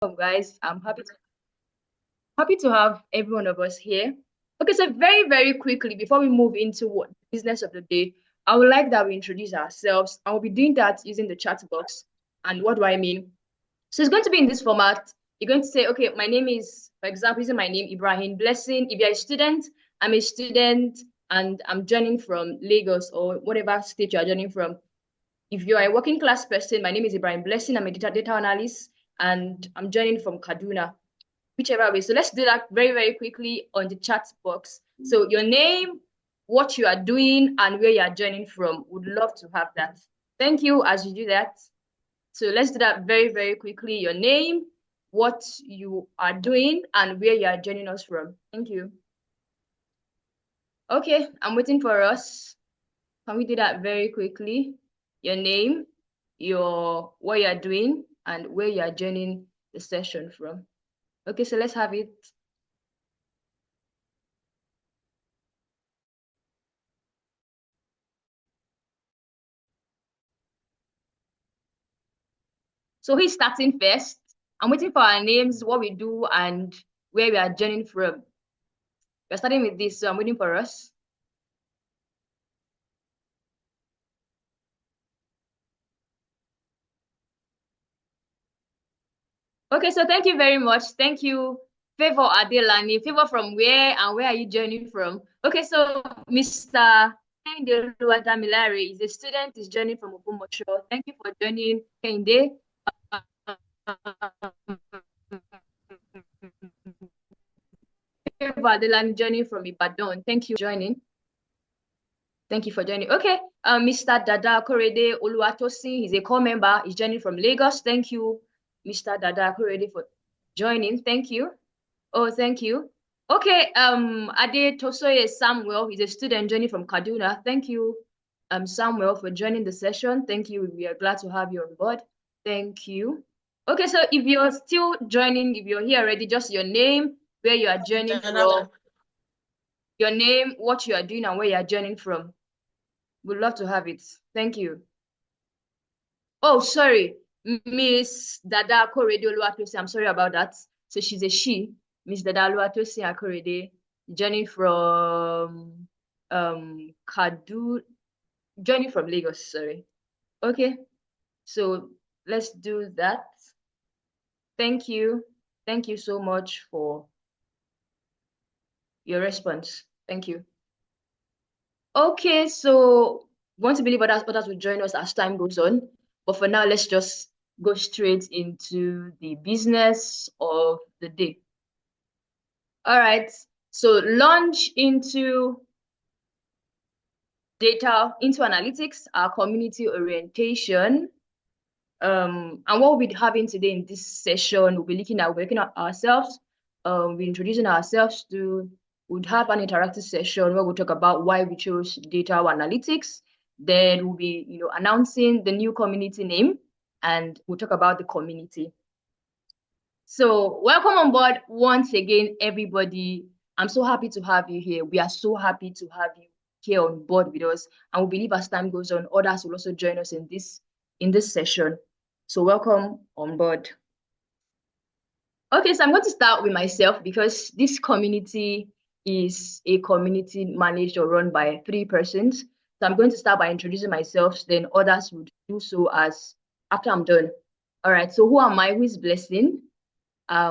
Guys. I'm happy to have every one of us here. Okay, so very, very quickly, before we move into what business of the day, I would like that we introduce ourselves. I will be doing that using the chat box. And what do I mean? So it's going to be in this format. You're going to say, okay, my name is, for example, using my name, Ibrahim Blessing. If you're a student, I'm a student and I'm joining from Lagos or whatever state you're joining from. If you're a working class person, my name is Ibrahim Blessing. I'm a data analyst and I'm joining from Kaduna, whichever way. So let's do that very, very quickly on the chat box. So your name, what you are doing, and where you are joining from. Would love to have that. Thank you as you do that. So let's do that very, very quickly. Your name, what you are doing, and where you are joining us from. Thank you. Okay, I'm waiting for us. Can we do that very quickly? Your name, what you are doing, and where you are joining the session from. Okay, so let's have it. So who's starting first? I'm waiting for our names, what we do, and where we are joining from. We're starting with this, so I'm waiting for us. Okay, so thank you very much. Thank you, Favor Adelani. Favor from where and where are you joining from? Okay, so Mr. Kende Luwadamilare is a student, is joining from Okumosho. Thank you for joining, Kende. Favor Adelani joining from Ibadan. Thank you for joining. Thank you for joining. Okay, Mr. Dada Korede Oluwatosin, he's a core member. He's joining from Lagos. Thank you, Mr. Dada Korede, for joining. Thank you. Oh, thank you. Okay, Ade Tosoye Samuel, he's a student joining from Kaduna. Thank you, Samuel, for joining the session. Thank you. We are glad to have you on board. Thank you. Okay, so if you're still joining, if you're here already, just your name, where you are joining from, your name, what you are doing, and where you are joining from. Would love to have it. Thank you. Oh, sorry. Miss Dada Korede Oluwatosin. I'm sorry about that. So she's a she. Miss Dada Oluwatosin Akorede, journey from Kadu, journey from Lagos, sorry. Okay. So let's do that. Thank you. Thank you so much for your response. Thank you. Okay, so want to believe others will join us as time goes on. But for now, let's just go straight into the business of the day. All right, so launch into data, into analytics, our community orientation. And what we'll be having today in this session, we'll be looking at working on ourselves. We're introducing ourselves to, we'll have an interactive session where we'll talk about why we chose data analytics. Then we'll be, announcing the new community name, and we'll talk about the community. So welcome on board once again, everybody. I'm so happy to have you here. We are so happy to have you here on board with us. And we believe as time goes on, others will also join us in this session. So welcome on board. Okay, so I'm going to start with myself because this community is a community managed or run by 3 persons. So I'm going to start by introducing myself, then others would do so as after I'm done. All right, so who am I? Who is Blessing? I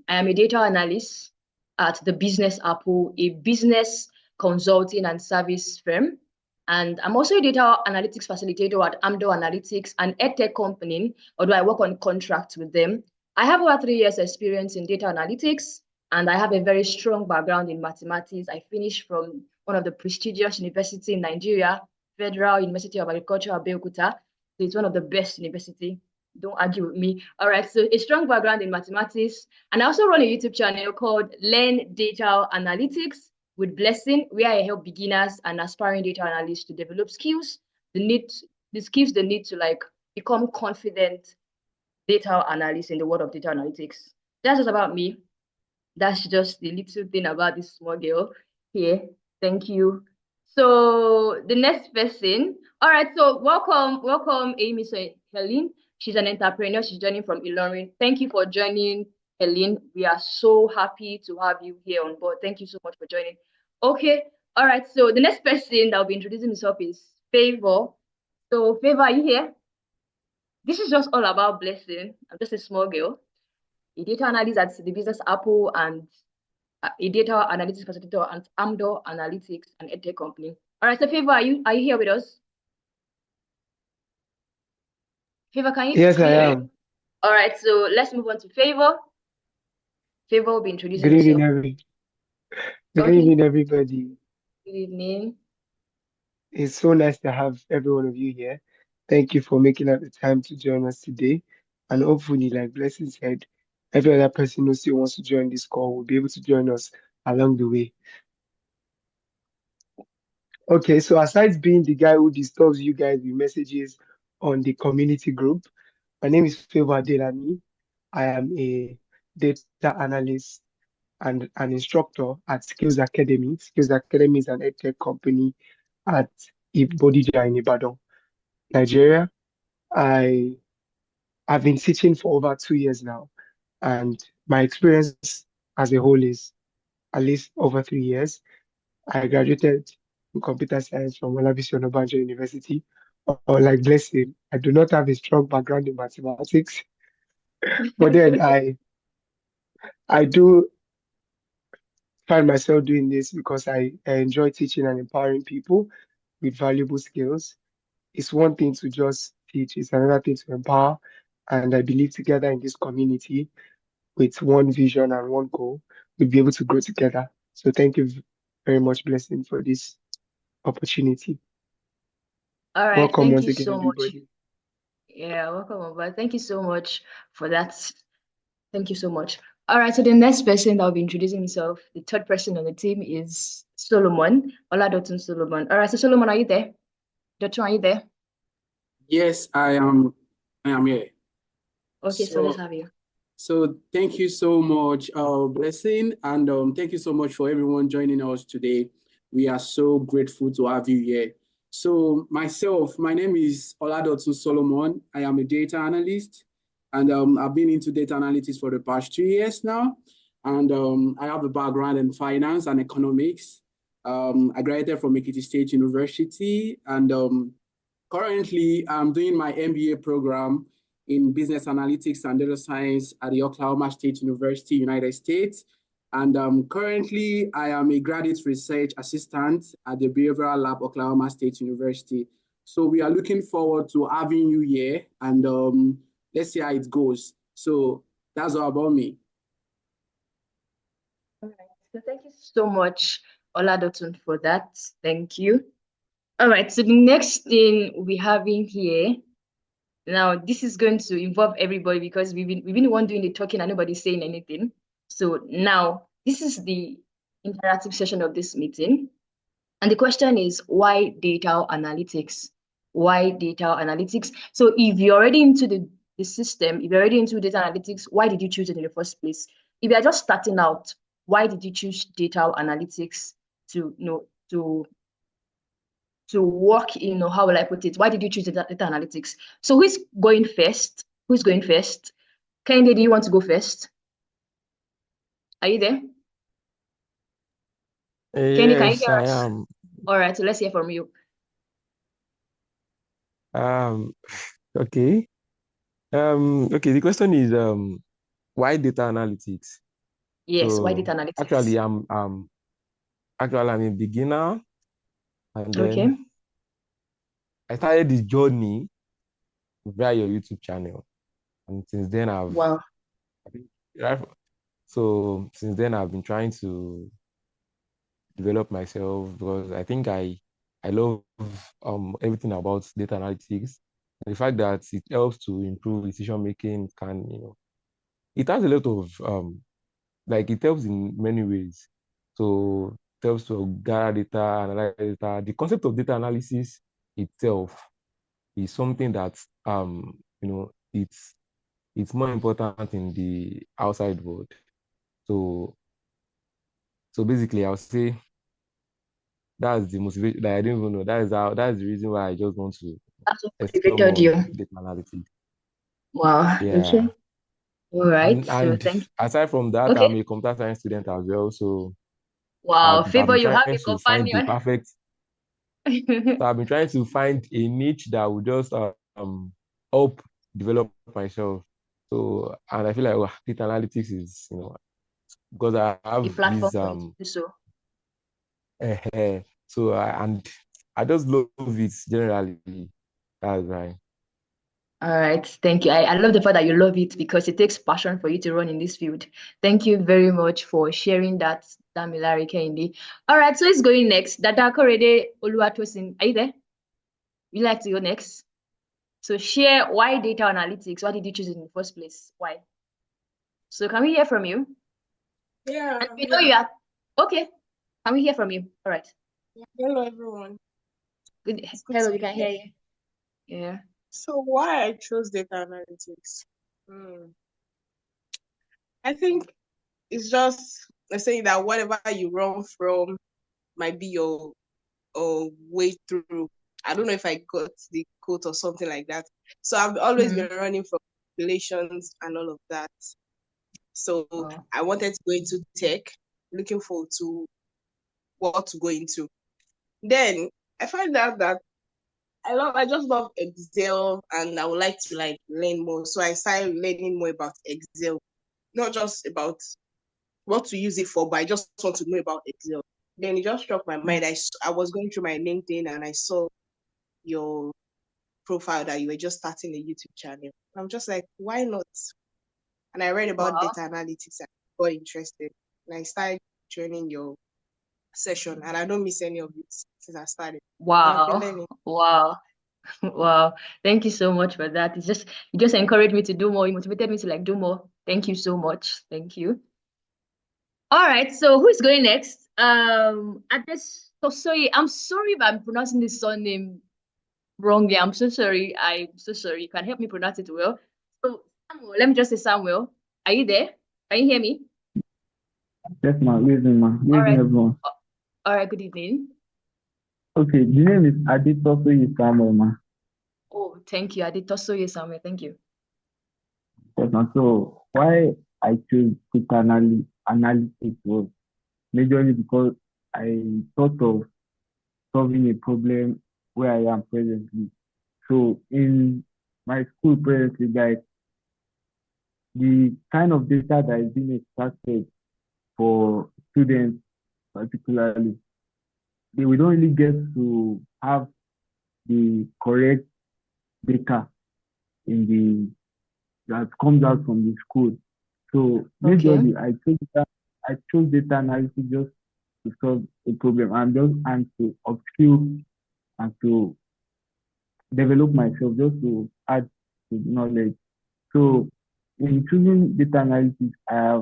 am a data analyst at the Business Apple, a business consulting and service firm. And I'm also a data analytics facilitator at Amdo Analytics, an edtech company, although I work on contracts with them. I have over 3 years experience in data analytics, and I have a very strong background in mathematics. I finished from one of the prestigious universities in Nigeria, Federal University of Agriculture, Abeokuta. So it's one of the best universities. Don't argue with me. All right, so a strong background in mathematics. And I also run a YouTube channel called Learn Data Analytics with Blessing, where I help beginners and aspiring data analysts to develop skills, the skills they need to become confident data analysts in the world of data analytics. That's just about me. That's just the little thing about this small girl here. Thank you. So the next person. All right, so welcome Amy. So Helen, She's an entrepreneur. She's joining from Ilorin. Thank you for joining, Helene. We are so happy to have you here on board. Thank you so much for joining. Okay. All right. So the next person that will be introducing himself is Favor. So Favor, are you here? This is just all about blessing. I'm just a small girl, a data analyst at the business Apple, and a data analytics facilitator at Amdo Analytics, an edtech company. All right, so Favor, are you here with us? Favor, Yes, can I you hear me? am. All right, so let's move on to Favor. Favor will be introducing Good evening, himself. good Okay, evening, everybody. good evening. It's so nice to have every one of you here. Thank you for making out the time to join us today. And hopefully, like Blessing said, every other person who still wants to join this call will be able to join us along the way. Okay, so aside being the guy who disturbs you guys with messages on the community group, my name is Favor Delani. I am a data analyst and an instructor at Skills Academy. Skills Academy is an edtech company at Bodija in Ibadan, Nigeria. I have been teaching for over 2 years now, and my experience as a whole is at least over 3 years. I graduated in computer science from Olabisi Onabanjo University. Or like Blessing, I do not have a strong background in mathematics, but then I do find myself doing this because I enjoy teaching and empowering people with valuable skills. It's one thing to just teach, it's another thing to empower. And I believe together in this community, with one vision and one goal, we'll be able to grow together. So thank you very much, Blessing, for this opportunity. All right, Welcome thank once you again, so much. everybody. Yeah, welcome aboard. Thank you so much for that. Thank you so much. All right, so the next person that will be introducing himself, the third person on the team is Solomon, Oladotun Solomon. All right, so Solomon, are you there? Dotun, are you there? Yes, I am. I am here. Okay, so let's So, have you. so thank you so much, Blessing, and thank you so much for everyone joining us today. We are so grateful to have you here. So, my name is Oladotun Solomon. I am a data analyst, and I've been into data analytics for the past 2 years now. And I have a background in finance and economics. I graduated from Ekiti State University, and currently, I'm doing my MBA program in business analytics and data science at the Oklahoma State University, United States. And currently, I am a graduate research assistant at the Behavioral Lab, Oklahoma State University. So we are looking forward to having you here, and let's see how it goes. So that's all about me. All right, so thank you so much, Oladotun, for that. Thank you. All right, so the next thing we have in here, now this is going to involve everybody because we've been the one doing the talking and nobody's saying anything. So now this is the interactive session of this meeting. And the question is, why data analytics? Why data analytics? So if you're already into the system, if you're already into data analytics, why did you choose it in the first place? If you're just starting out, why did you choose data analytics to, to work in, or how will I put it? Why did you choose data analytics? So who's going first? Who's going first? Kende, do you want to go first? Are you there? Kende, can you Yes, hear I us? am. All right, so let's hear from you. Um, okay. Okay, the question is why data analytics? Yes, why So data analytics? actually I'm a beginner, and Okay. then I started this journey via your YouTube channel. And since then Wow. I think right, so since then I've been trying to develop myself because I think I love everything about data analytics. And the fact that it helps to improve decision making can, it has a lot of like it helps in many ways. So it helps to gather data, analyze data. The concept of data analysis itself is something that it's more important in the outside world. So basically I would say that's the motivation that I didn't even know. That's the reason why I just want to That's what explore motivated more on you. data analytics. Wow. Okay. Yeah. All right. And So and thank. aside from that, Okay. I'm a computer science student as well. So Wow. I've Favor, been you trying have a to find the companion. perfect. So I've been trying to find a niche that will just help develop myself. So and I feel like data analytics is because I A have platform this for you to do so. so and I just love it generally. That's right. All right. Thank you. I love the fact that you love it because it takes passion for you to run in this field. Thank you very much for sharing that, Damilare Kehinde. All right. So it's going next. Dada Korede Oluwatosin. Are you there? You like to go next? So share why data analytics. Why did you choose it in the first place? Why? So can we hear from you? Yeah, And we know yeah. you are okay. Can we hear from you? All right. Hello, everyone. Good. It's good Hello, to we be can here. hear you. Yeah. So, why I chose data analytics? I think it's just saying that whatever you run from might be your way through. I don't know if I got the quote or something like that. So, I've always Mm. been running from relations and all of that. So, Oh. I wanted to go into tech, looking forward to what to go into. Then I found out that I just love Excel and I would like to like learn more. So I started learning more about Excel, not just about what to use it for, but I just want to know about Excel. Then it just struck my Mm. mind. I was going through my LinkedIn and I saw your profile that you were just starting a YouTube channel. I'm just like, why not? And I read about Wow. data analytics and got interested. And I started joining your session and I don't miss any of it since I started. And I've been Wow. learning. Wow. Wow. Thank you so much for that. It just encouraged me to do more. It motivated me to like do more. Thank you so much. Thank you. All right. So who is going next? At this so sorry. I'm sorry if I'm pronouncing this surname wrongly. I'm so sorry. I'm so sorry. You can help me pronounce it well. So Samuel, let me just say Samuel. Are you there? Can you hear me? Yes, ma'am. Good evening, ma'am. Good All evening, right. everyone. All right. Good evening. Okay, the name is Aditoso Samuel, ma'am. Oh, thank you. I did also yes, Samuel. Thank you. Yes, ma'am. So why I chose data analytics was majorly because I thought of solving a problem where I am presently. So in my school presently, guys, the kind of data that is being extracted for students particularly, we don't really get to have the correct data in the that comes out from the school. So Okay. majorly I chose data analysis just to solve a problem and to upskill and to develop myself just to add to knowledge. So in choosing data analysis, I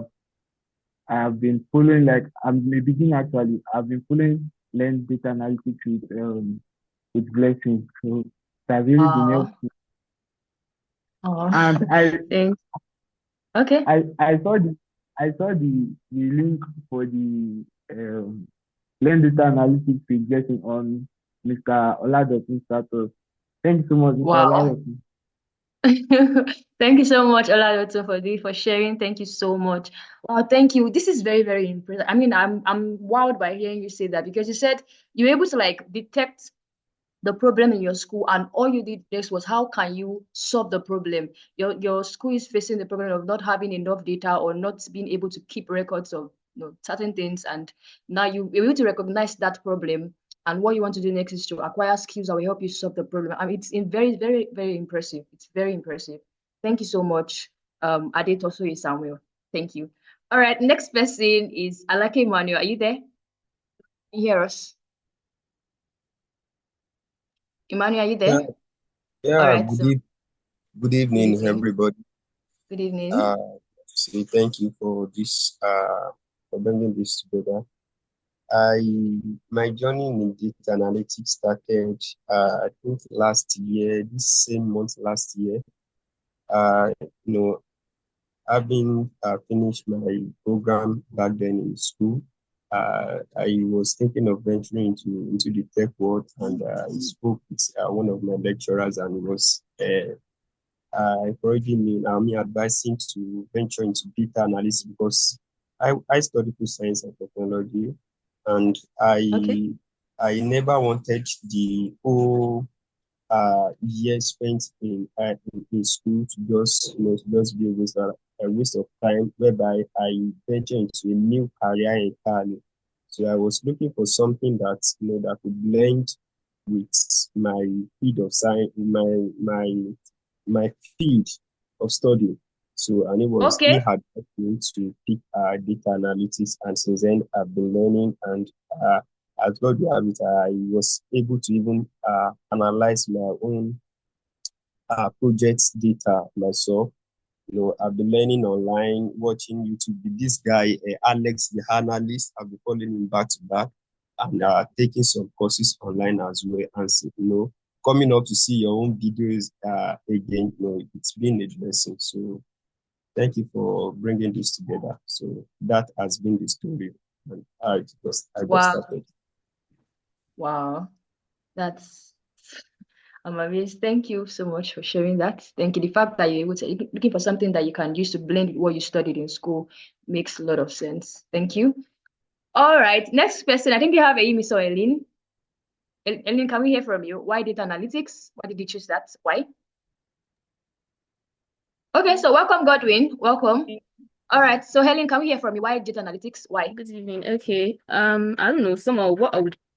have been following like I'm in the beginning actually. I've been following learn data analytics with blessings. So that really been Oh, helpful. oh, And I thanks. Okay. I saw the link for the learn data analytics with blessing on Mr. Oladotun's status. Thank you so much, Mr. Wow. Oladotun. Thank you so much, Oladoto, for sharing. Thank you so much. Wow, thank you. This is very, very impressive. I mean, I'm wowed by hearing you say that because you said you were able to like detect the problem in your school and all you did next was how can you solve the problem. Your school is facing the problem of not having enough data or not being able to keep records of certain things, and now you're able to recognize that problem, and what you want to do next is to acquire skills that will help you solve the problem. I mean, it's in very, very, very impressive. It's very impressive. Thank you so much, Adetoso Samuel. Thank you. All right, next person is Alake Emmanuel. Are you there? Can you hear us? Emmanuel, are you Yeah, there? All yeah. right, so Good good evening, evening. everybody. Good evening. Uh, say thank you for this. For bringing this together. I My journey in data analytics started. I think last year, this same month last year. Uh, you know, having finished my program back then in school. I was thinking of venturing into the tech world, and I spoke with one of my lecturers, and he was encouraging me advising to venture into data analysis because I study food science and technology, and Okay. I never wanted the whole year spent in school to just to just be a waste of time, whereby I venture into a new career entirely. So I was looking for something that that could blend with my field of science, my field of study. So and it was Okay. really hard for me to pick data analytics, and since then I've been learning, and as God will have it, I was able to even analyze my own project data myself. I've been learning online, watching YouTube. This guy, Alex, the analyst, I've been following him back to back, and taking some courses online as well. And so, coming up to see your own videos again, it's been a blessing. So thank you for bringing this together. So that has been the story, and I got Wow. started. Wow. That's I'm amazed. Thank you so much for sharing that. Thank you. The fact that you're able to looking for something that you can use to blend with what you studied in school makes a lot of sense. Thank you. All right. Next person. I think you have a Miss Eileen. Eileen, can we hear from you? Why data analytics? Why did you choose that? Why? Okay, so welcome, Godwin. Welcome. All right. So Helen, can we hear from you? Why data analytics? Why? Good evening. Okay. I don't know. Somehow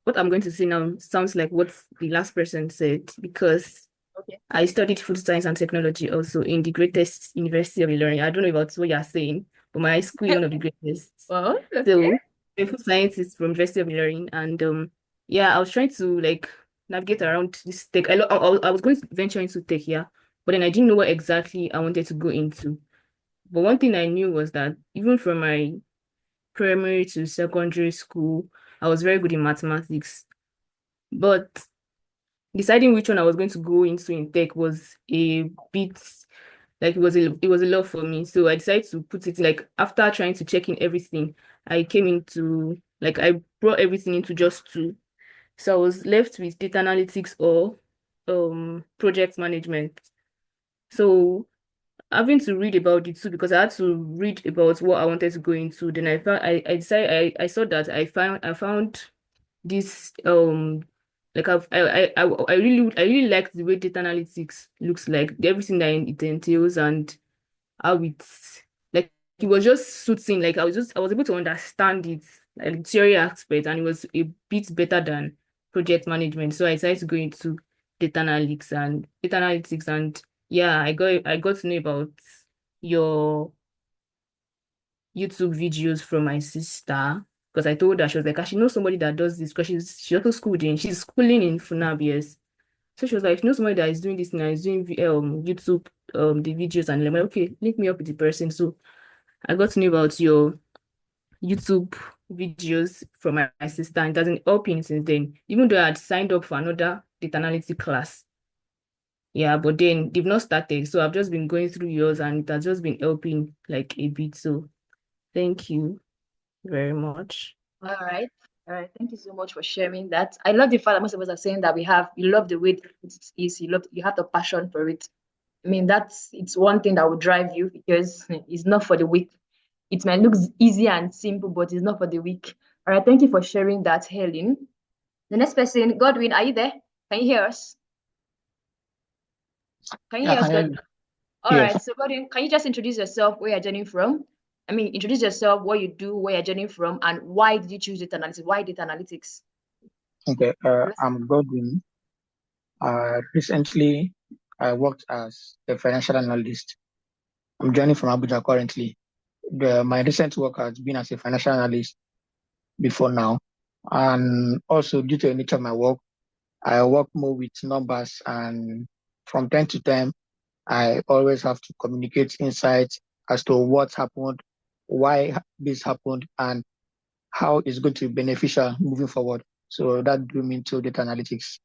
what I'm going to say now sounds like what the last person said, because Okay. I studied food science and technology also in the greatest university of learning. I don't know about what you're saying, but my school is one of the greatest. Well, okay. So the food science is from University of Learning, and yeah, I was trying to like navigate around this tech. I was going to venture into tech, yeah, but then I didn't know what exactly I wanted to go into. But one thing I knew was that even from my primary to secondary school, I was very good in mathematics. But deciding which one I was going to go into in tech was a bit like it was a lot for me. So I decided to put it like after trying to check in everything, I came into like I brought everything into just two. So I was left with data analytics or project management. So having to read about it too, because I had to read about what I wanted to go into. Then I decided I saw that I found this like I really like the way data analytics looks like, everything that it entails, and how it's like it was just suiting, like I was able to understand it, like the theory aspect, and it was a bit better than project management. So I decided to go into data analytics, and yeah, I got to know about your YouTube videos from my sister, because I told her, she was like, she knows somebody that does this, because she also she's schooling in Funab, yes. So she was like, she knows somebody that is doing this now, is doing YouTube the videos, and I'm like, okay, link me up with the person. So I got to know about your YouTube videos from my sister, and it hasn't helping since then, even though I had signed up for another data analytics class. Yeah, but then they've not started. So I've just been going through yours, and it has just been helping like a bit. So thank you very much. All right. All right. Thank you so much for sharing that. I love the fact that most of us are saying that you love the way it is, you have the passion for it. I mean, it's one thing that will drive you, because it's not for the weak. It might look easy and simple, but it's not for the weak. All right. Thank you for sharing that, Helen. The next person, Godwin, are you there? Can you hear us? Can you Yeah, hear I us, can hear Godwin? you. All Yes. right. So, Godwin, can you just introduce yourself, where you're joining from? I mean, introduce yourself, what you do, where you're joining from, and why did you choose data analytics? Why data analytics? Okay. I'm Godwin. Recently, I worked as a financial analyst. I'm joining from Abuja currently. My recent work has been as a financial analyst before now. And also, due to the nature of my work, I work more with numbers, and from time to time, I always have to communicate insights as to what happened, why this happened, and how it's going to be beneficial moving forward. So that drew me into data analytics.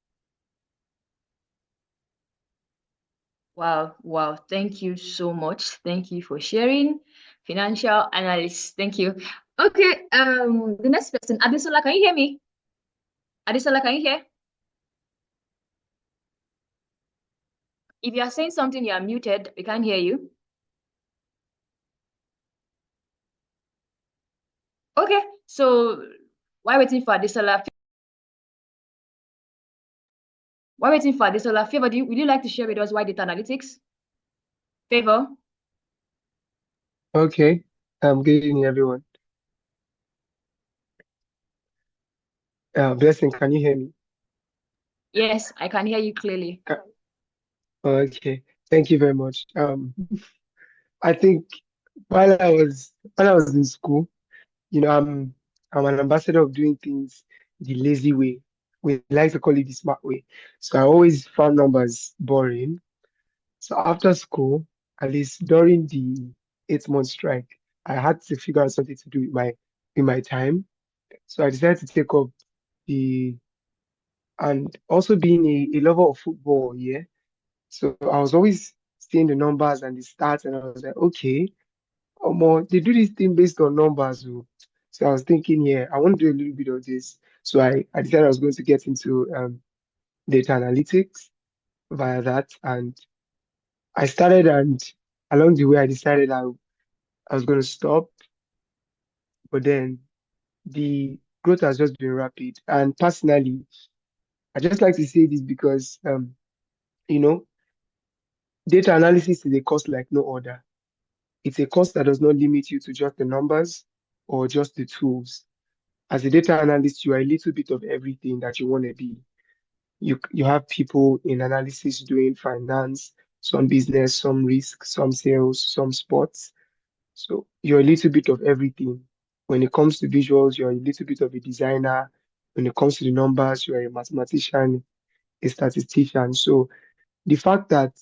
Wow, wow. Thank you so much. Thank you for sharing. Financial analyst. Thank you. Okay, the next person, Adesola, can you hear me? Adesola, can you hear? If you are saying something, you are muted. We can't hear you. Okay, so while waiting for Adesola, Favor, would you like to share with us why data analytics? Favor? Okay. Good evening, everyone. Blessing, can you hear me? Yes, I can hear you clearly. Okay. Thank you very much. I think while I was in school, I'm an ambassador of doing things the lazy way. We like to call it the smart way. So I always found numbers boring. So after school, at least during the 8 month strike, I had to figure out something to do with my time. So I decided to take up the and also being a lover of football, yeah. So I was always seeing the numbers and the stats, and I was like, okay, they do this thing based on numbers. Oh. So I was thinking, yeah, I want to do a little bit of this. So I decided I was going to get into data analytics via that. And I started, and along the way, I decided I was going to stop. But then the growth has just been rapid. And personally, I just like to say this because, you know, data analysis is a course like no other. It's a course that does not limit you to just the numbers or just the tools. As a data analyst, you are a little bit of everything that you want to be. You have people in analysis doing finance, some business, some risk, some sales, some sports. So you're a little bit of everything. When it comes to visuals, you're a little bit of a designer. When it comes to the numbers, you're a mathematician, a statistician. So the fact that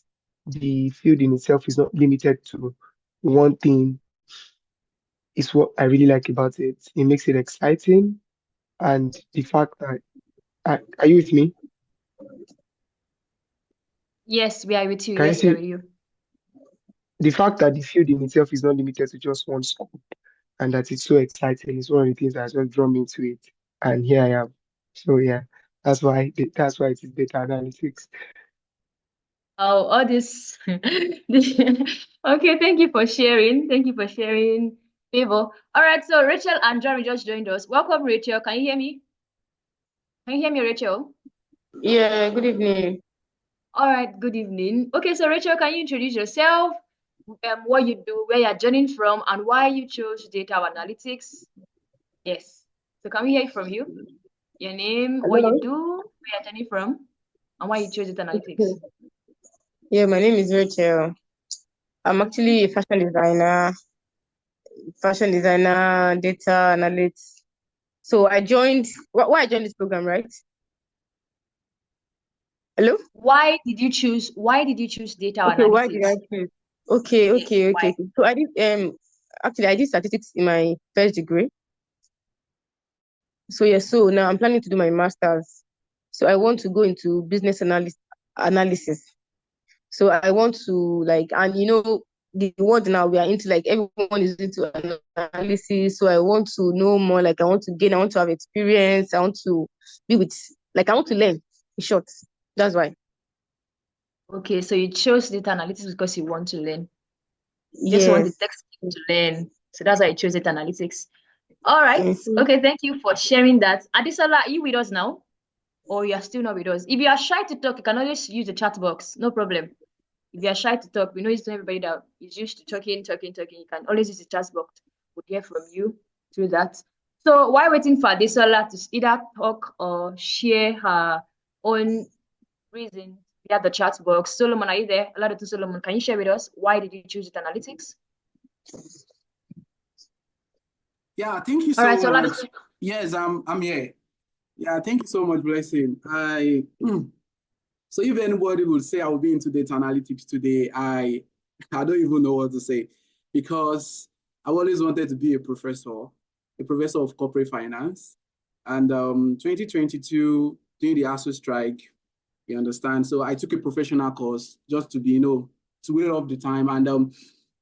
the field in itself is not limited to one thing is what I really like about it. It makes it exciting, and the fact that are you with me? Yes, we are with you. Can you Yes, we are see with you. the fact that the field in itself is not limited to just one scope, and that it's so exciting is one of the things that just drawn me into it. And here I am. So yeah, that's why it is data analytics. Oh, all this. Okay, thank you for sharing. Thank you for sharing, Favor. All right, so Rachel and Jeremy just joined us. Welcome, Rachel. Can you hear me? Can you hear me, Rachel? Yeah, good evening. All right, good evening. Okay, so Rachel, can you introduce yourself, what you do, where you're joining from, and why you chose data analytics? Yes. So can we hear from you? Your name, what Hello. you do, where you're joining from, and why you chose data analytics. Yeah, my name is Rachel. I'm actually a fashion designer, data analyst. So I joined. Why I joined this program, right? Hello. Why did you choose data Okay. Why did I analytics? choose? Okay. Yes, Okay. why? Okay. So I did. Actually, I did statistics in my first degree. So yeah. So now I'm planning to do my masters. So I want to go into business analysis. So I want to like, and the world now we are into, like, everyone is into analysis. So I want to know more, like I want to have experience. I want to be with, like, I want to learn, in short. That's why. Okay, so you chose data analytics because you want to learn. You just want the Yes. text to learn. So that's why you chose data analytics. All right. Mhm. Okay, thank you for sharing that. Adisola, are you with us now? Or you are still not with us? If you are shy to talk, you can always use the chat box. No problem. If you are shy to talk, we know it's not everybody that is used to talking. You can always use the chat box. We'll hear from you through that. So while waiting for Adisola to either talk or share her own reason via the chat box, Solomon, are you there? Oladu Solomon, can you share with us why did you choose data analytics? Yeah, thank you All so right, so much. Yes, I'm here. Yeah, thank you so much, Blessing. So if anybody would say I will be into data analytics today, I don't even know what to say, because I always wanted to be a professor of corporate finance. And 2022, during the ASU strike, you understand? So I took a professional course just to be, to wait off the time. And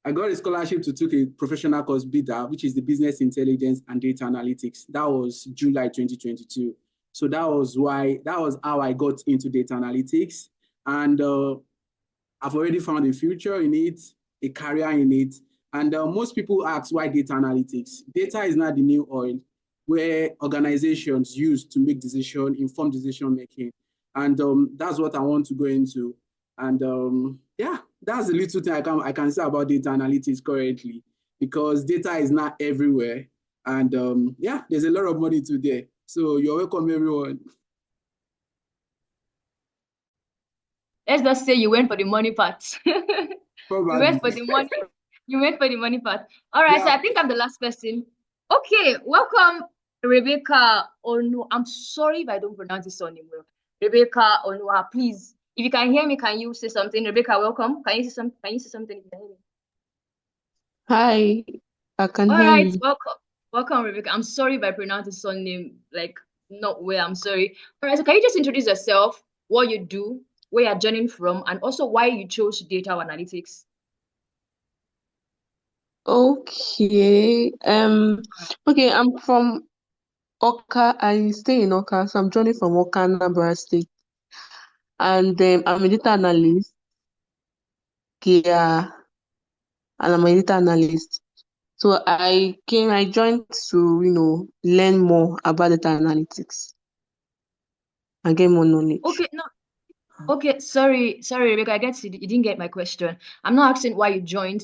I got a scholarship to take a professional course, BIDA, which is the Business Intelligence and Data Analytics. That was July 2022. So that was how I got into data analytics. And I've already found a future in it, a career in it. And most people ask why data analytics? Data is not the new oil where organizations use to make informed decision making. And that's what I want to go into. And yeah, that's a little thing I can say about data analytics currently, because data is not everywhere. And yeah, there's a lot of money today. So you're welcome, everyone. Let's just say you went for the money part. You went for Probably. the money. You went for the money part. All right, so Yeah. I think I'm the last person. Okay, welcome, Rebecca Onu. I'm sorry if I don't pronounce this surname well. Rebecca Onua, please. If you can hear me, can you say something? Rebecca, welcome. Can you say something? Can you say something if you can hear me? Hi, I can All hear right, you. welcome. Welcome, Rebecca. I'm sorry if I pronounce the surname like not well. I'm sorry. All right, so can you just introduce yourself, what you do, where you're joining from, and also why you chose data analytics? Okay. Okay, I'm from Oka. I stay in Oka, so I'm joining from Oka, Anambra State. And I'm a data analyst. Yeah, and I'm a data analyst. So I joined to, learn more about data analytics and get more knowledge. Okay, no. Okay, sorry, Rebecca. I guess you didn't get my question. I'm not asking why you joined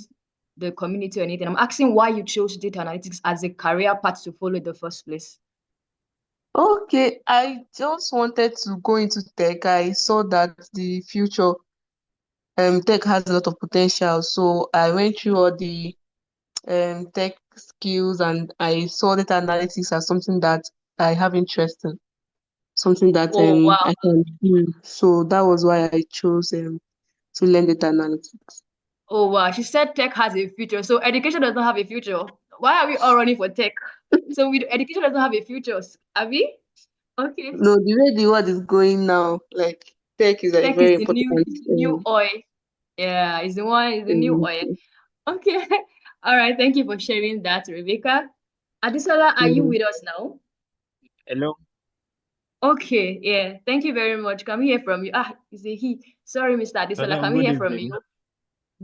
the community or anything. I'm asking why you chose data analytics as a career path to follow in the first place. Okay, I just wanted to go into tech. I saw that the future tech has a lot of potential. So I went through all the tech skills and I saw data analytics as something that I have interest in, something that Oh, wow. I can do. So that was why I chose to learn data analytics. Oh, wow. She said tech has a future. So education does not have a future. Why are we all running for tech? So education doesn't have a future, Abby? Okay. No, the way the world is going now, like tech is like Tech is very the important. new oil. Yeah, it's the new oil. Um, Okay. All right. Thank you for sharing that, Rebecca. Adisola, are you um, with us now? Hello. Okay. Yeah. Thank you very much. Can we hear from you? Ah, is it he? Sorry, Mr. Adisola. Hello. Can we Good hear from evening. you?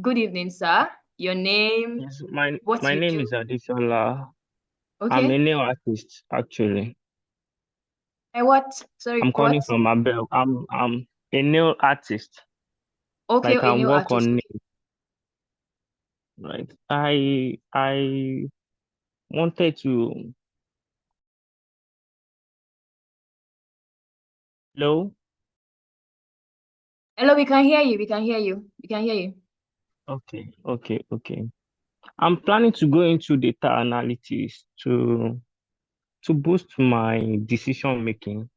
Good evening, sir. Your name, Yes, my what my you name do. is Adisola. I'm a Okay. nail artist actually. And what? Sorry, I'm calling what? from Abel. I'm a nail artist. Okay, Like a I new work artist. on Okay. nails, right? I wanted to. Hello. Hello, we can hear you. We can hear you. We can hear you. Okay. I'm planning to go into data analytics to boost my decision making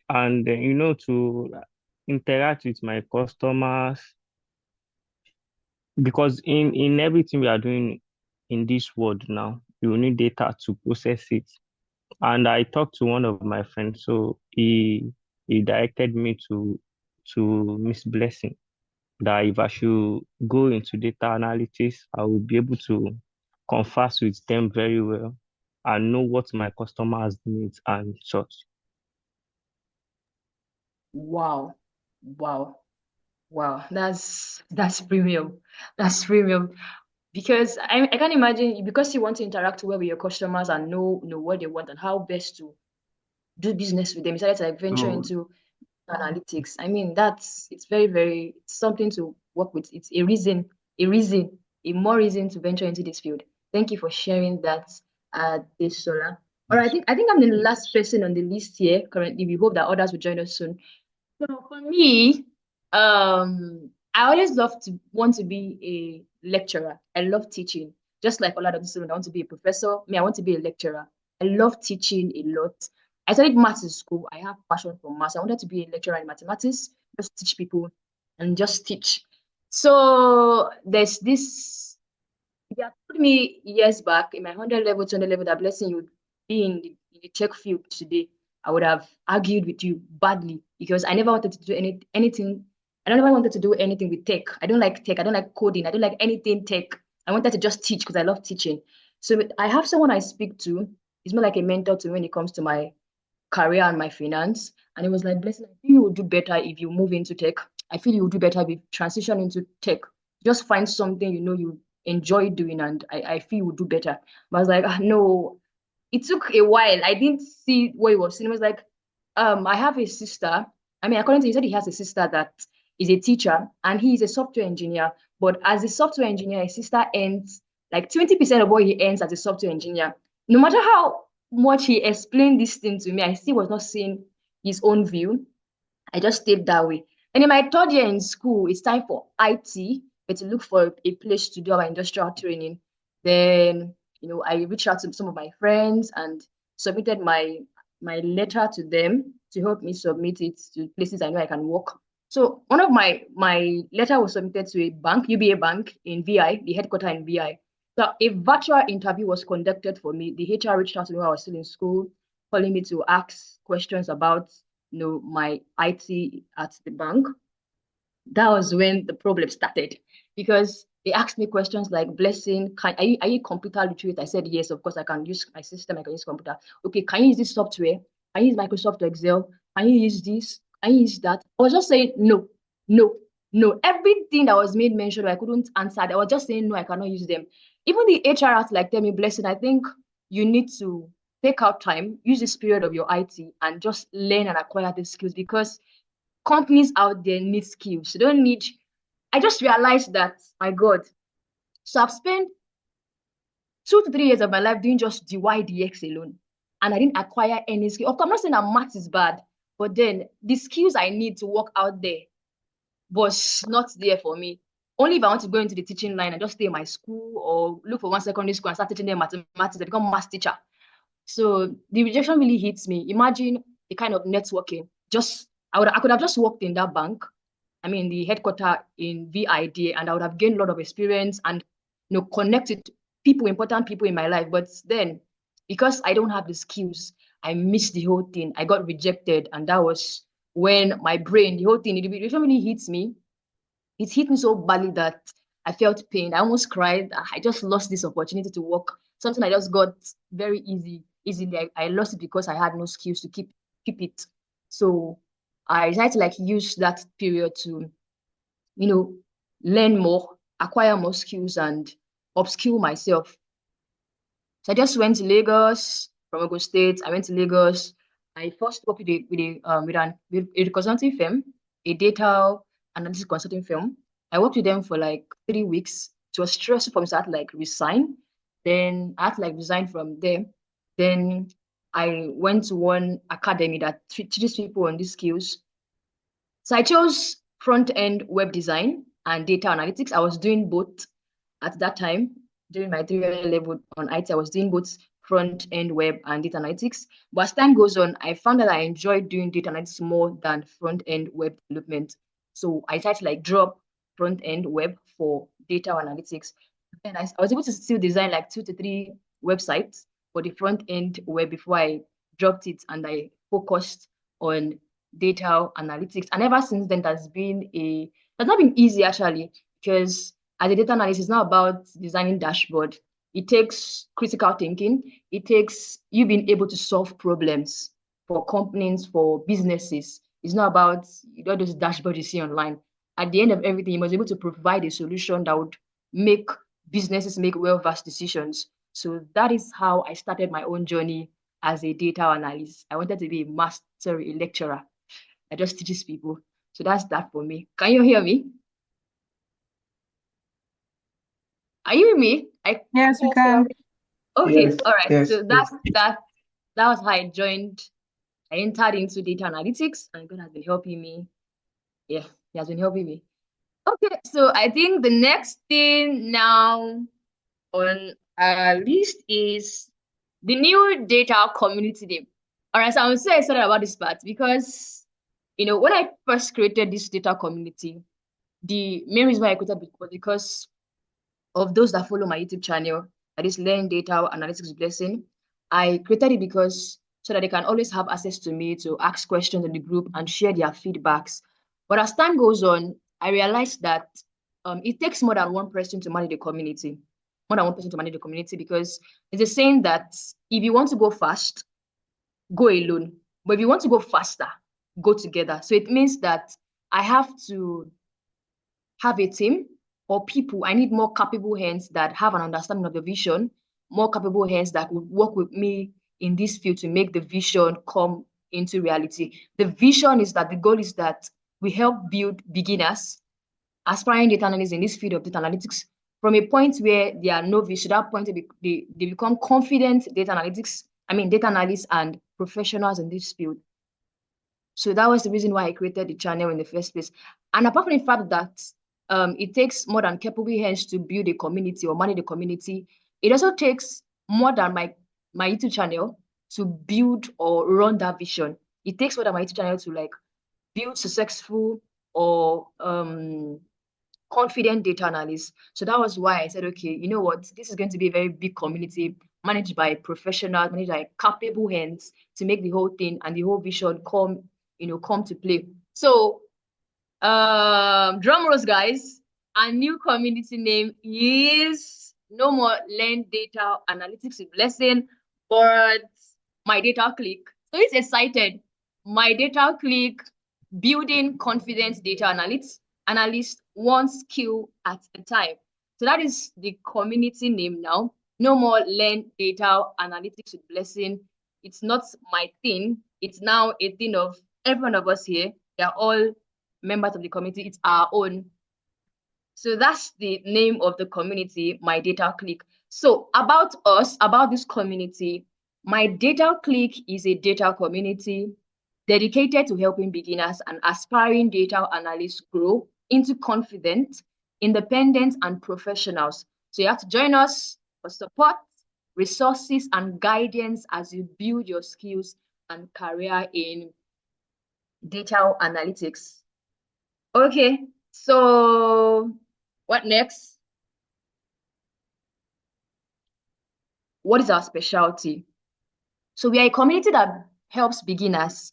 and to interact with my customers, because in everything we are doing in this world now, you need data to process it. And I talked to one of my friends, so he directed me to Miss Blessing, that if I should go into data analytics, I will be able to converse with them very well and know what my customers need and such. Wow. Wow. Wow. That's premium. That's premium. Because I can imagine, because you want to interact well with your customers and know what they want and how best to do business with them. You decided to like venture So into analytics. I mean, it's very, very, it's something to work with. It's a more reason to venture into this field. Thank you for sharing that, this solar. All right, yes, I think I'm the last yes. person on the list here currently. We hope that others will join us soon. So for me, I always want to be a lecturer. I love teaching. Just like a lot of the students, I want to be a professor. Me, I want to be a lecturer. I love teaching a lot. I studied maths in school. I have passion for maths. I wanted to be a lecturer in mathematics, just teach people and just teach. So there's this. If you had told me years back in my 100 level, 200 level, that blessing you would be in the tech field today, I would have argued with you badly because I never wanted to do anything. I never wanted to do anything with tech. I don't like tech. I don't like coding. I don't like anything tech. I wanted to just teach because I love teaching. So I have someone I speak to. He's more like a mentor to me when it comes to my career and my finance. And it was like, blessing, I think you would do better if you move into tech. I feel you would do better if you transition into tech. Just find something you enjoy doing, and I feel you would do better. But I was like, no, it took a while. I didn't see what he was saying. It was like, I have a sister. I mean, according to he said he has a sister that is a teacher and he is a software engineer. But as a software engineer, his sister earns like 20% of what he earns as a software engineer. No matter how much he explained this thing to me, I still was not seeing his own view. I just stayed that way. And in my third year in school, it's time for IT, but to look for a place to do our industrial training. Then, I reached out to some of my friends and submitted my letter to them to help me submit it to places I know I can work. So one of my letter was submitted to a bank, UBA Bank in VI, the headquarters in VI. So a virtual interview was conducted for me. The HR reached out to me while I was still in school, calling me to ask questions about my IT at the bank. That was when the problem started, because they asked me questions like, Blessing, are you computer literate? I said, yes, of course, I can use my system, I can use computer. Okay, can you use this software? Can you use Microsoft Excel? Can you use this? Can you use that? I was just saying, no, no, no. Everything that was made mention, I couldn't answer. I was just saying, no, I cannot use them. Even the HR had to tell me, Blessing, I think you need to take out time, use this period of your IT and just learn and acquire the skills, because companies out there need skills. They don't need. I just realized that, my God. So I've spent 2 to 3 years of my life doing just DY/DX alone, and I didn't acquire any skill. Of course, I'm not saying that math is bad, but then the skills I need to work out there was not there for me. Only if I want to go into the teaching line and just stay in my school or look for one secondary school and start teaching them mathematics, I become math teacher. So the rejection really hits me. Imagine the kind of networking. I could have just worked in that bank, I mean the headquarter in VID, and I would have gained a lot of experience and connected people, important people in my life. But then, because I don't have the skills, I missed the whole thing. I got rejected, and that was when my brain, the whole thing, it really hits me. It hit me so badly that I felt pain. I almost cried. I just lost this opportunity to work. Something I just got very easily. I lost it because I had no skills to keep it. So I decided to use that period to, learn more, acquire more skills, and upskill myself. So I just went to Lagos from Ogun State. I went to Lagos. I first worked with a consulting firm, a data analysis consulting firm. I worked with them for 3 weeks. It was stressful for me, so I had to resign. Then I had to resign from there. Then I went to one academy that teaches people on these skills. So I chose front-end web design and data analytics. I was doing both at that time. During my 3-year level on IT, I was doing both front-end web and data analytics. But as time goes on, I found that I enjoyed doing data analytics more than front-end web development. So I decided to drop front-end web for data analytics. And I was able to still design 2 to 3 websites for the front-end web before I dropped it and I focused on data analytics. And ever since then, that's not been easy actually, because as a data analyst, it's not about designing dashboard. It takes critical thinking. It takes you being able to solve problems for companies, for businesses. It's not about all those dashboards you see online. At the end of everything, you must be able to provide a solution that would make businesses make well-versed decisions. So that is how I started my own journey as a data analyst. I wanted to be a lecturer. I just teach people. So that's that for me. Can you hear me? Are you with me? Yes, we can. Okay, Yes, all right. yes, So yes. that was how I entered into data analytics, and God has been helping me. Yeah, he has been helping me. Okay, so I think the next thing now on our list is the new data community name. All right, so I'm so excited about this part because, when I first created this data community, the main reason why I created it was because of those that follow my YouTube channel, that is Learn Data Analytics Blessing. I created it because so that they can always have access to me to ask questions in the group and share their feedbacks. But as time goes on, I realized that it takes more than one person to manage the community. More than one person to manage the community, because it's a saying that if you want to go fast, go alone. But if you want to go faster, go together. So it means that I have to have a team or people. I need more capable hands that have an understanding of the vision, more capable hands that would work with me in this field to make the vision come into reality. The vision is that the goal is that we help build beginners, aspiring data analysts in this field of data analytics from a point where they are novice to that point they become confident data analysts and professionals in this field. So that was the reason why I created the channel in the first place. And apart from the fact that it takes more than capable hands to build a community or manage the community, it also takes more than my YouTube channel to build or run that vision. It takes more than my YouTube channel to like build successful or confident data analysts. So that was why I said, okay, you know what, this is going to be a very big community managed by professionals, managed by capable hands to make the whole thing and the whole vision come to play. So drum rolls, guys. Our new community name is no more Learn Data Analytics with Blessing, but myDataClique. So it's excited. myDataClique, building confident data analyst one skill at a time. So that is the community name now. No more Learn Data Analytics with Blessing. It's not my thing. It's now a thing of every one of us here. They are all members of the community. It's our own. So that's the name of the community, myDataClique. So about us, about this community, myDataClique is a data community dedicated to helping beginners and aspiring data analysts grow into confident, independent, and professionals. So you have to join us for support, resources, and guidance as you build your skills and career in data analytics. Okay, so what next? What is our specialty? So we are a community that helps beginners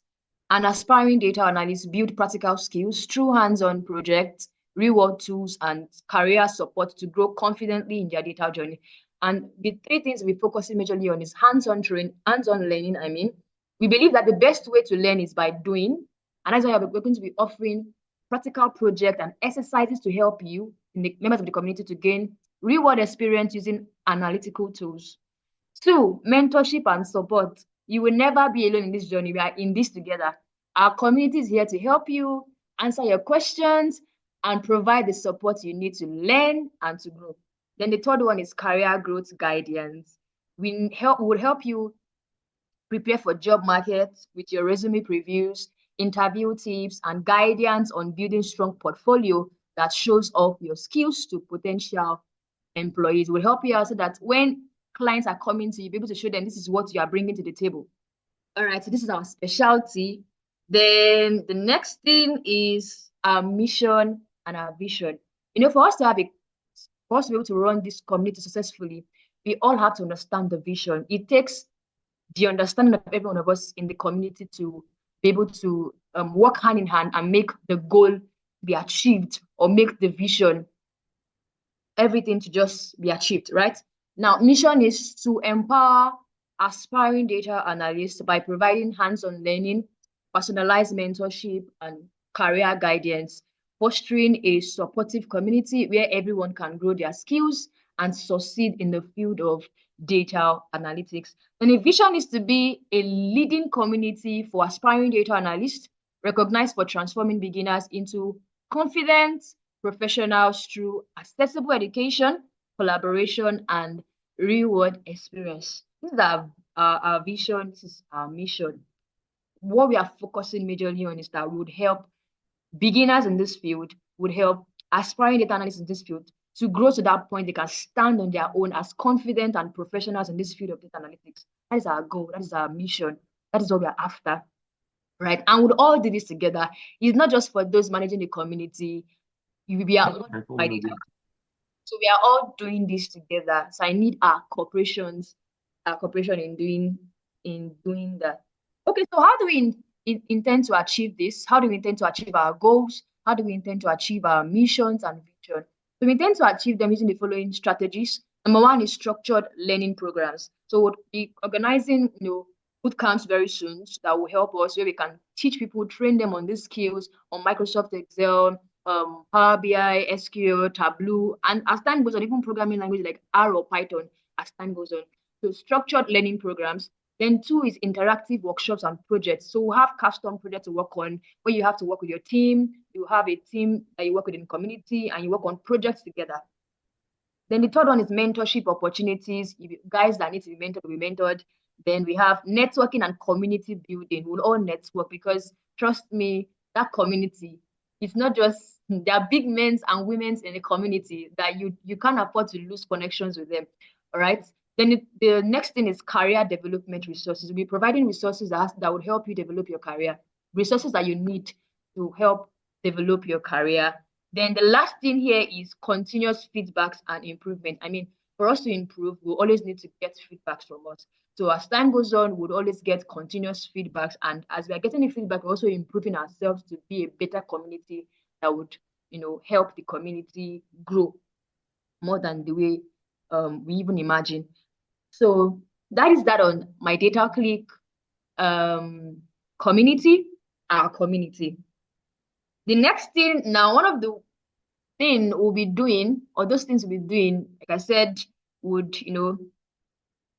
and aspiring data analysts build practical skills through hands-on projects, real-world tools, and career support to grow confidently in their data journey. And the three things we're focusing majorly on is hands-on learning. We believe that the best way to learn is by doing, and that's why we're going to be offering practical projects and exercises to help you, the members of the community, to gain real-world experience using analytical tools. 2, mentorship and support. You will never be alone in this journey. We are in this together. Our community is here to help you, answer your questions, and provide the support you need to learn and to grow. Then the third one is career growth guidance. We will help you prepare for job markets with your resume previews, interview tips, and guidance on building strong portfolio that shows off your skills to potential employees. We'll help you out so that when clients are coming to you, be able to show them this is what you are bringing to the table. All right, so this is our specialty. Then the next thing is our mission and our vision. For us to be able to run this community successfully, we all have to understand the vision. It takes the understanding of every one of us in the community to be able to work hand in hand and make the goal be achieved, or make the vision, everything to just be achieved, right? Now, mission is to empower aspiring data analysts by providing hands-on learning, personalized mentorship, and career guidance, fostering a supportive community where everyone can grow their skills and succeed in the field of data analytics. And the vision is to be a leading community for aspiring data analysts, recognized for transforming beginners into confident professionals through accessible education, collaboration, and real-world experience. This is our vision. This is our mission. What we are focusing majorly on is that we would help beginners in this field, would help aspiring data analysts in this field to grow to that point they can stand on their own as confident and professionals in this field of data analytics. That is our goal. That is our mission. That is what we are after, right? And we'll all do this together. It's not just for those managing the community. We are all by data. So we are all doing this together. So I need our cooperation in doing that. Okay, so how do we intend to achieve this? How do we intend to achieve our goals? How do we intend to achieve our missions and vision? So we intend to achieve them using the following strategies. Number one is structured learning programs. So we'll be organizing, boot camps very soon that will help us, where we can teach people, train them on these skills on Microsoft Excel, Power BI, SQL, Tableau, and as time goes on, even programming language like R or Python as time goes on. So structured learning programs. Then 2 is interactive workshops and projects. So we'll have custom projects to work on where you have to work with your team. You have a team that you work with in the community and you work on projects together. Then the third one is mentorship opportunities. Guys that need to be mentored will be mentored. Then we have networking and community building. We'll all network because trust me, that community, it's not just there are big men's and women's in the community that you can't afford to lose connections with them. All right. Then the next thing is career development resources. We'll be providing resources that would help you develop your career, resources that you need to help develop your career. Then the last thing here is continuous feedbacks and improvement. I mean, for us to improve, we'll always need to get feedbacks from us. So as time goes on, we'll always get continuous feedbacks. And as we are getting the feedback, we're also improving ourselves to be a better community that would, help the community grow more than the way we even imagine. So that is that on myDataClique community, our community. The next thing now, one of the thing we'll be doing, or those things we'll be doing, like I said, would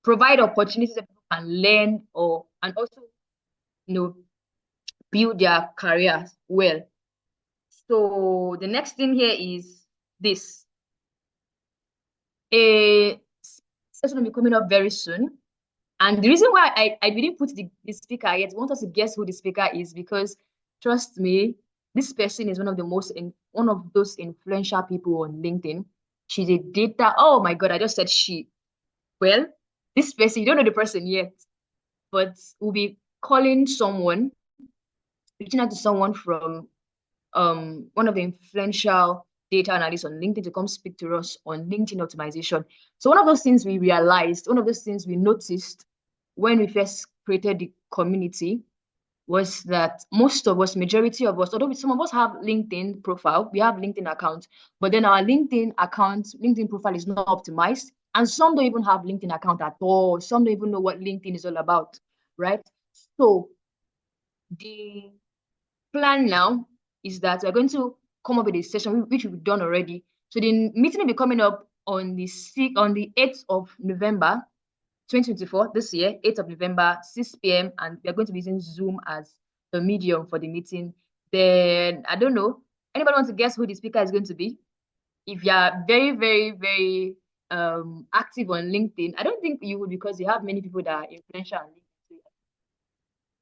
provide opportunities that people can learn and also build their careers well. So the next thing here is this. A session will be coming up very soon. And the reason why I didn't put the speaker yet, I want us to guess who the speaker is, because trust me, this person is one of those influential people on LinkedIn. She's a data. Oh my God, I just said she. Well, this person, you don't know the person yet, but we'll be calling someone, reaching out to someone from one of the influential data analysts on LinkedIn to come speak to us on LinkedIn optimization. So one of those things we realized, one of those things we noticed when we first created the community was that majority of us, although some of us have LinkedIn profile, we have LinkedIn accounts, but then our LinkedIn profile is not optimized. And some don't even have LinkedIn account at all. Some don't even know what LinkedIn is all about, right? So the plan now is that we're going to come up with a session, which we've done already. So the meeting will be coming up on the 8th of November, 2024, this year, 8th of November, 6 p.m. And we're going to be using Zoom as the medium for the meeting. Then, I don't know, anybody want to guess who the speaker is going to be? If you are very, very, very active on LinkedIn, I don't think you would, because you have many people that are influential on LinkedIn.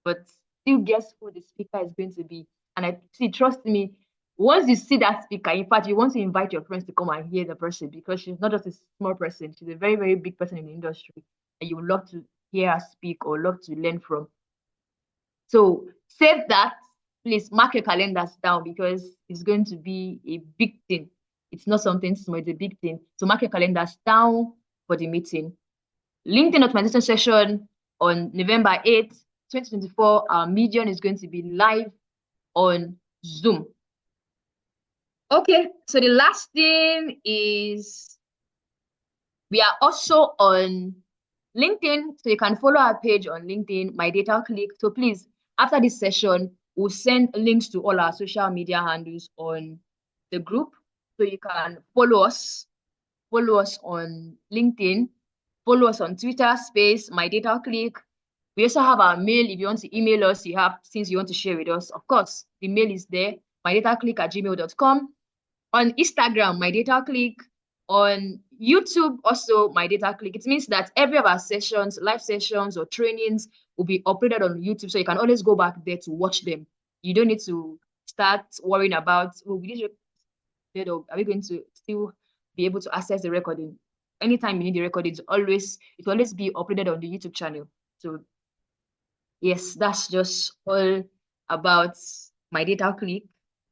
But still guess who the speaker is going to be. And trust me, once you see that speaker, in fact, you want to invite your friends to come and hear the person, because she's not just a small person, she's a very, very big person in the industry, and you would love to hear her speak or love to learn from. So save that, please mark your calendars down, because it's going to be a big thing. It's not something small, it's a big thing. So mark your calendars down for the meeting. LinkedIn optimization session on November 8th, 2024. Our medium is going to be live on Zoom. Okay, so the last thing is we are also on LinkedIn, so you can follow our page on LinkedIn, myDataClique. So please, after this session, we'll send links to all our social media handles on the group, so you can follow us on LinkedIn, follow us on Twitter, space myDataClique. We also have our mail. If you want to email us, you have things you want to share with us. Of course, the mail is there, myDataClique@gmail.com. On Instagram, myDataClique. On YouTube, also myDataClique. It means that every of our sessions, live sessions or trainings, will be uploaded on YouTube, so you can always go back there to watch them. You don't need to start worrying about, are we going to still be able to access the recording? Anytime you need the recording, it will always be uploaded on the YouTube channel. So yes, that's just all about myDataClique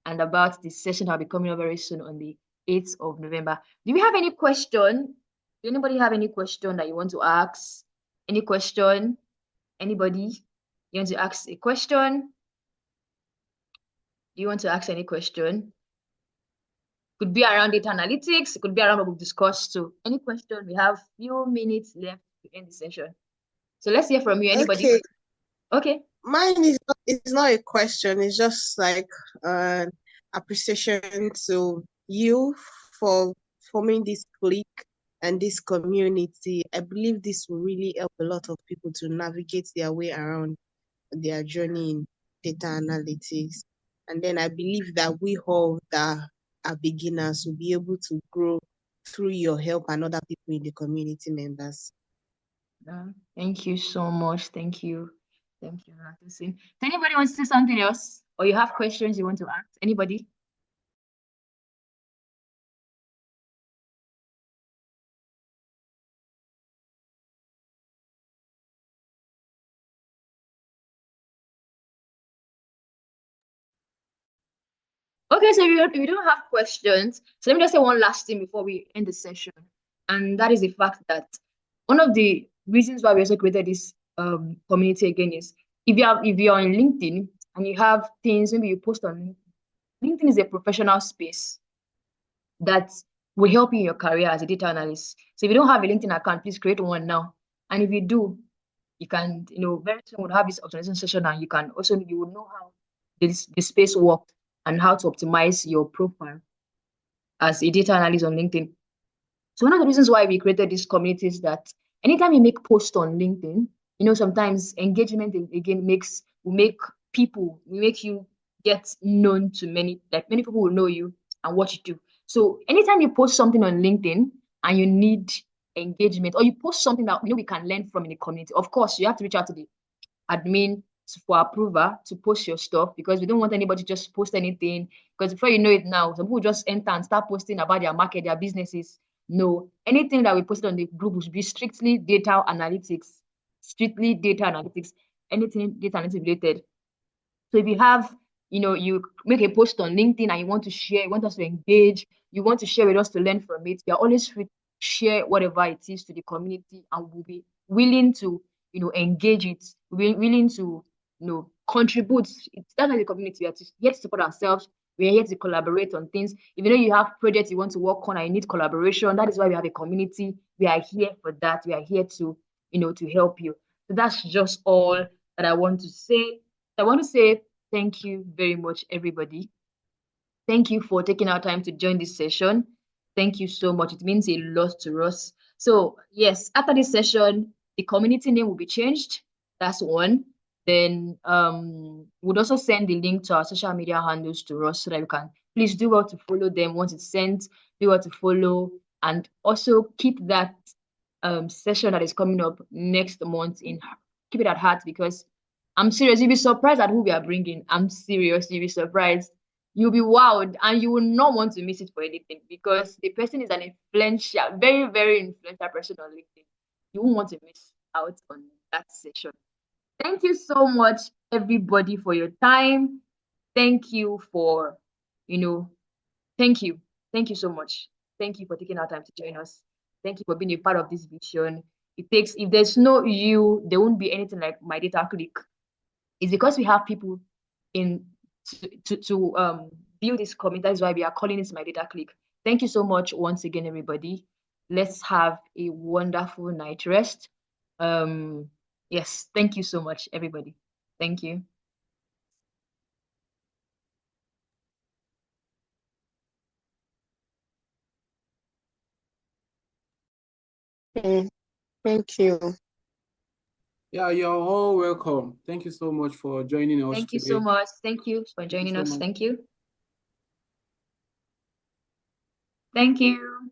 and about the session I'll be coming up very soon on the 8th of November. Do we have any question? Do anybody have any question that you want to ask? Any question? Anybody? You want to ask a question? Do you want to ask any question? Could be around data analytics, it could be around what we've discussed. So any question? We have few minutes left to end the session. So let's hear from you. Anybody? Okay. Okay. Mine is not, it's not a question, it's just like an appreciation to you for forming this clique and this community. I believe this will really help a lot of people to navigate their way around their journey in data analytics. And then I believe that we all that are beginners will be able to grow through your help and other people in the community members. Thank you so much. Thank you. Thank you, Radusin. Does anybody want to say something else? Or you have questions you want to ask? Anybody? Okay, so if you don't have questions, so let me just say one last thing before we end the session. And that is the fact that one of the reasons why we also created this community again is if you're on LinkedIn and you have things, maybe you post on LinkedIn. LinkedIn is a professional space that will help you in your career as a data analyst. So if you don't have a LinkedIn account, please create one now. And if you do, you can, very soon we'll have this optimization session, and you will know how this space works and how to optimize your profile as a data analyst on LinkedIn. So one of the reasons why we created this community is that anytime you make posts on LinkedIn, sometimes engagement again will make you get known to many people will know you and what you do. So anytime you post something on LinkedIn and you need engagement, or you post something that we can learn from in the community, of course you have to reach out to the admin for approval to post your stuff, because we don't want anybody to just post anything, because before you know it now, some people just enter and start posting about their market, their businesses. No, anything that we posted on the group should be strictly data analytics, anything data analytics related. So if you have, you make a post on LinkedIn and you want to share, you want us to engage, you want to share with us to learn from it, we are always free to share whatever it is to the community, and we'll be willing to, engage it. We're willing to, contribute. That's not the community. We are here to support ourselves. We are here to collaborate on things. If you have projects you want to work on and you need collaboration, that is why we have a community. We are here for that. We are here to, to help you. So that's just all that I want to say. I want to say thank you very much, everybody. Thank you for taking our time to join this session. Thank you so much. It means a lot to us. So yes, after this session, the community name will be changed. That's one. Then we'll also send the link to our social media handles to us so that you can please do well to follow them once it's sent, do well to follow, and also keep that session that is coming up next month keep it at heart, because I'm serious. You'll be surprised at who we are bringing. I'm serious. You'll be surprised. You'll be wowed, and you will not want to miss it for anything, because the person is an influential, very, very influential person on LinkedIn. You won't want to miss out on that session. Thank you so much, everybody, for your time. Thank you for, thank you. Thank you so much. Thank you for taking our time to join us. Thank you for being a part of this vision. If there's no you, there won't be anything like myDataClique. It's because we have people to build this community. That is why we are calling this myDataClique. Thank you so much once again, everybody. Let's have a wonderful night rest. Yes, thank you so much, everybody. Thank you. Thank you. Yeah, you're all welcome. Thank you so much for joining us Thank you today. so much. Thank you for joining us. Thank you. Thank you.